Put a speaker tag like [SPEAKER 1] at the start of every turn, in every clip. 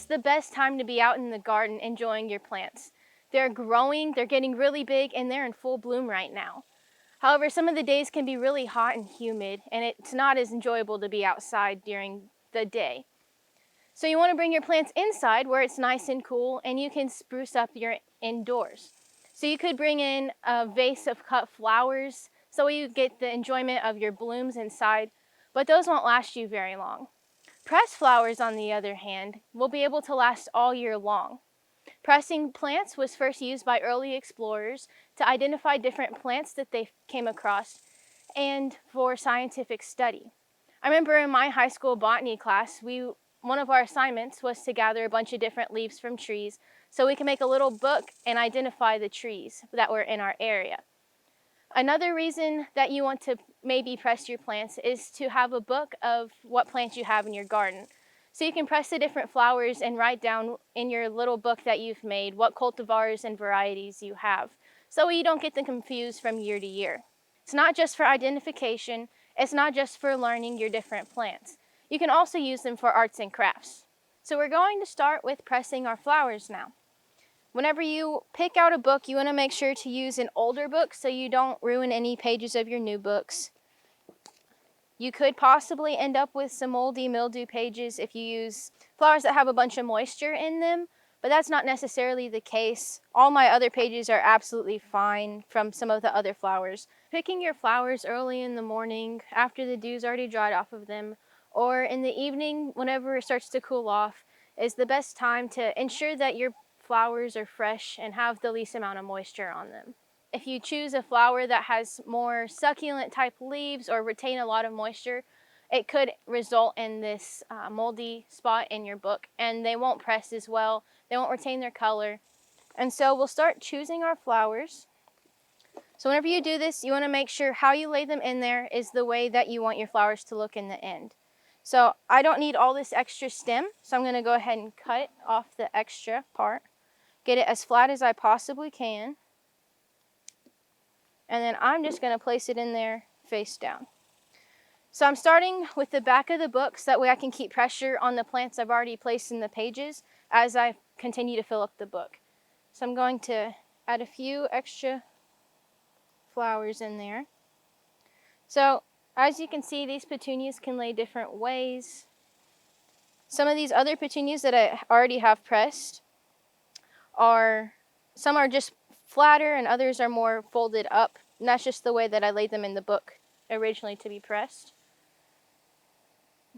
[SPEAKER 1] the best time to be out in the garden enjoying your plants. They're growing, they're getting really big, and they're in full bloom right now. However, some of the days can be really hot and humid, and it's not as enjoyable to be outside during the day. So you want to bring your plants inside where it's nice and cool, and you can spruce up your indoors. So you could bring in a vase of cut flowers so you get the enjoyment of your blooms inside, but those won't last you very long. Pressed flowers, on the other hand, will be able to last all year long. Pressing plants was first used by early explorers to identify different plants that they came across and for scientific study. I remember in my high school botany class, one of our assignments was to gather a bunch of different leaves from trees so we can make a little book and identify the trees that were in our area. Another reason that you want to maybe press your plants is to have a book of what plants you have in your garden. So you can press the different flowers and write down in your little book that you've made what cultivars and varieties you have, so you don't get them confused from year to year. It's not just for identification, it's not just for learning your different plants. You can also use them for arts and crafts. So we're going to start with pressing our flowers now. Whenever you pick out a book, you want to make sure to use an older book so you don't ruin any pages of your new books. You could possibly end up with some moldy mildew pages if you use flowers that have a bunch of moisture in them, but that's not necessarily the case. All my other pages are absolutely fine from some of the other flowers. Picking your flowers early in the morning after the dew's already dried off of them, or in the evening whenever it starts to cool off, is the best time to ensure that your flowers are fresh and have the least amount of moisture on them. If you choose a flower that has more succulent type leaves or retain a lot of moisture, it could result in this moldy spot in your book, and they won't press as well, they won't retain their color. And so we'll start choosing our flowers. So whenever you do this, you want to make sure how you lay them in there is the way that you want your flowers to look in the end. So I don't need all this extra stem, so I'm going to go ahead and cut off the extra part. Get it as flat as I possibly can. And then I'm just going to place it in there face down. So I'm starting with the back of the book so that way I can keep pressure on the plants I've already placed in the pages as I continue to fill up the book. So I'm going to add a few extra flowers in there. So as you can see, these petunias can lay different ways. Some of these other petunias that I already have pressed some are just flatter and others are more folded up. And that's just the way that I laid them in the book originally to be pressed.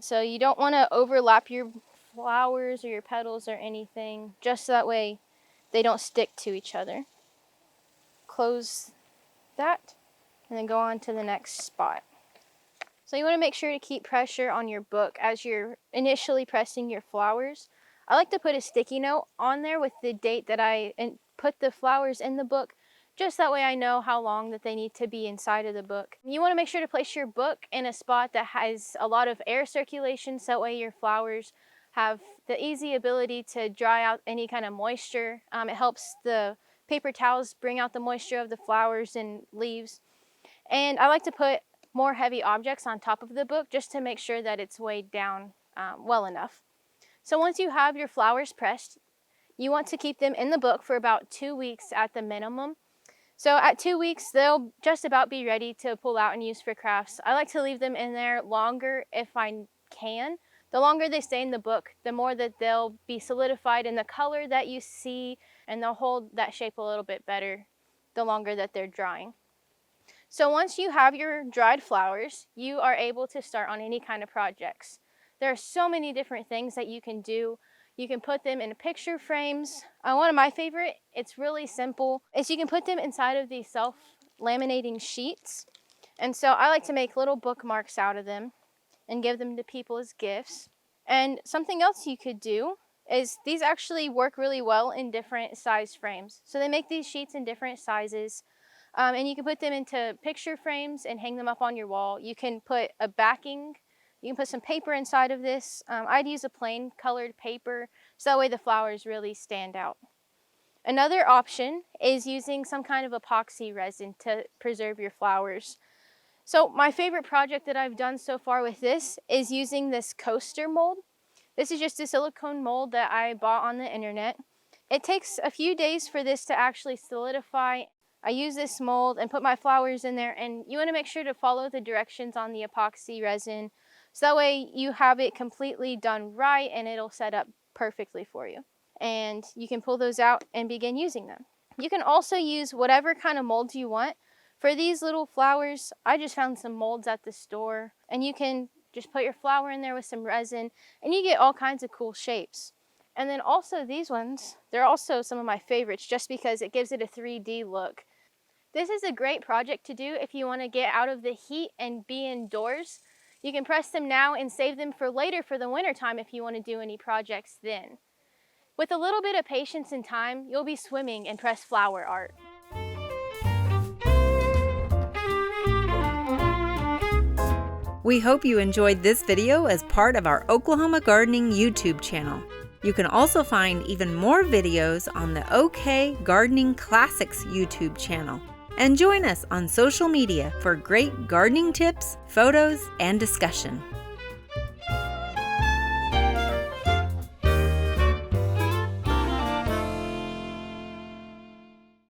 [SPEAKER 1] So you don't want to overlap your flowers or your petals or anything, just so that way they don't stick to each other. Close that and then go on to the next spot. So you want to make sure to keep pressure on your book as you're initially pressing your flowers. I like to put a sticky note on there with the date that I put the flowers in the book, just that way I know how long that they need to be inside of the book. You want to make sure to place your book in a spot that has a lot of air circulation, so that way your flowers have the easy ability to dry out any kind of moisture. It helps the paper towels bring out the moisture of the flowers and leaves. And I like to put more heavy objects on top of the book just to make sure that it's weighed down well enough. So once you have your flowers pressed, you want to keep them in the book for about 2 weeks at the minimum. So at 2 weeks, they'll just about be ready to pull out and use for crafts. I like to leave them in there longer if I can. The longer they stay in the book, the more that they'll be solidified in the color that you see, and they'll hold that shape a little bit better the longer that they're drying. So once you have your dried flowers, you are able to start on any kind of projects. There are so many different things that you can do. You can put them in picture frames. One of my favorite, it's really simple, is you can put them inside of these self-laminating sheets. And so I like to make little bookmarks out of them and give them to people as gifts. And something else you could do is these actually work really well in different size frames. So they make these sheets in different sizes. And you can put them into picture frames and hang them up on your wall. You can put a backing. You can put some paper inside of this. I'd use a plain colored paper so that way the flowers really stand out. Another option is using some kind of epoxy resin to preserve your flowers. So my favorite project that I've done so far with this is using this coaster mold. This is just a silicone mold that I bought on the internet. It takes a few days for this to actually solidify. I use this mold and put my flowers in there, and you want to make sure to follow the directions on the epoxy resin so that way you have it completely done right and it'll set up perfectly for you. And you can pull those out and begin using them. You can also use whatever kind of molds you want. For these little flowers, I just found some molds at the store, and you can just put your flower in there with some resin and you get all kinds of cool shapes. And then also these ones, they're also some of my favorites just because it gives it a 3D look. This is a great project to do if you want to get out of the heat and be indoors. You can press them now and save them for later for the winter time if you want to do any projects then. With a little bit of patience and time, you'll be swimming in pressed flower art.
[SPEAKER 2] We hope you enjoyed this video as part of our Oklahoma Gardening YouTube channel. You can also find even more videos on the OK Gardening Classics YouTube channel. And join us on social media for great gardening tips, photos, and discussion.